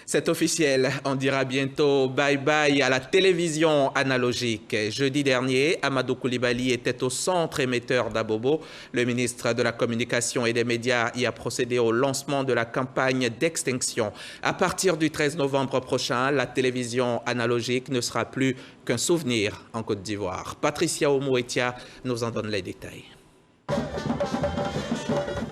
C'est officiel, on dira bientôt bye-bye à la télévision analogique. Jeudi dernier, Amadou Coulibaly était au centre émetteur d'Abobo. Le ministre de la Communication et des Médias y a procédé au lancement de la campagne d'extinction. À partir du 13 novembre prochain, la télévision analogique ne sera plus qu'un souvenir en Côte d'Ivoire. Patricia Omouetia nous en donne les détails.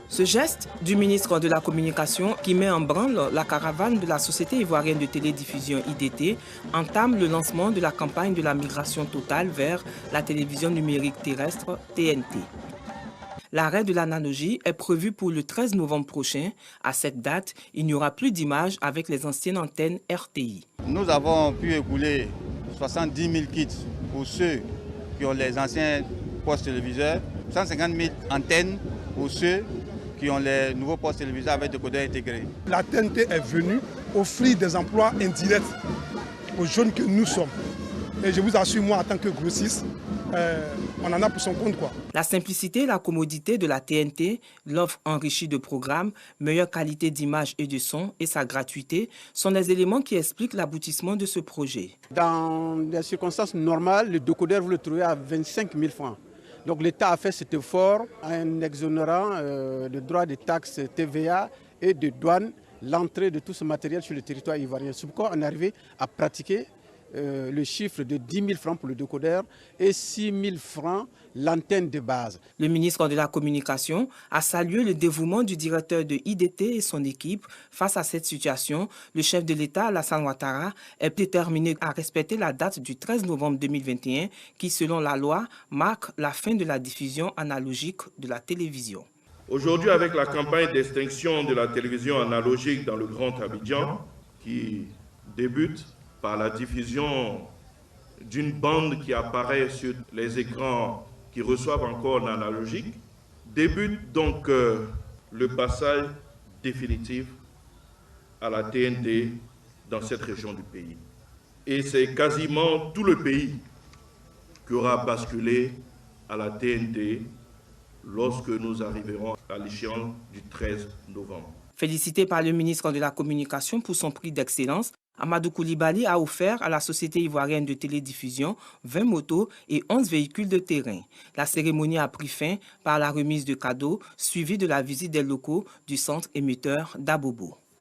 Ce geste du ministre de la Communication qui met en branle la caravane de la Société ivoirienne de télédiffusion IDT entame le lancement de la campagne de la migration totale vers la télévision numérique terrestre TNT. L'arrêt de l'analogie est prévu pour le 13 novembre prochain. À cette date, il n'y aura plus d'images avec les anciennes antennes RTI. Nous avons pu écouler 70 000 kits pour ceux qui ont les anciens postes téléviseurs, 150 000 antennes pour ceux qui ont les nouveaux postes téléviseurs avec décodeurs intégrés. La TNT est venue offrir des emplois indirects aux jeunes que nous sommes. Et je vous assure, moi, en tant que grossiste, on en a pour son compte, quoi. La simplicité et la commodité de la TNT, l'offre enrichie de programmes, meilleure qualité d'image et de son et sa gratuité sont des éléments qui expliquent l'aboutissement de ce projet. Dans des circonstances normales, le décodeur, vous le trouvez à 25 000 francs. Donc l'État a fait cet effort en exonérant de droits de taxes TVA et de douane l'entrée de tout ce matériel sur le territoire ivoirien. C'est pourquoi on est arrivé à pratiquer le chiffre de 10 000 francs pour le décodeur et 6 000 francs l'antenne de base. Le ministre de la Communication a salué le dévouement du directeur de IDT et son équipe face à cette situation. Le chef de l'État, Alassane Ouattara, est déterminé à respecter la date du 13 novembre 2021 qui, selon la loi, marque la fin de la diffusion analogique de la télévision. Aujourd'hui, avec la campagne d'extinction de la télévision analogique dans le Grand Abidjan, qui débute par la diffusion d'une bande qui apparaît sur les écrans qui reçoivent encore l'analogique, débute donc le passage définitif à la TNT dans cette région du pays. Et c'est quasiment tout le pays qui aura basculé à la TNT lorsque nous arriverons à l'échéance du 13 novembre. Félicité par le ministre de la Communication pour son prix d'excellence, Amadou Coulibaly a offert à la Société ivoirienne de télédiffusion 20 motos et 11 véhicules de terrain. La cérémonie a pris fin par la remise de cadeaux, suivie de la visite des locaux du centre émetteur d'Abobo.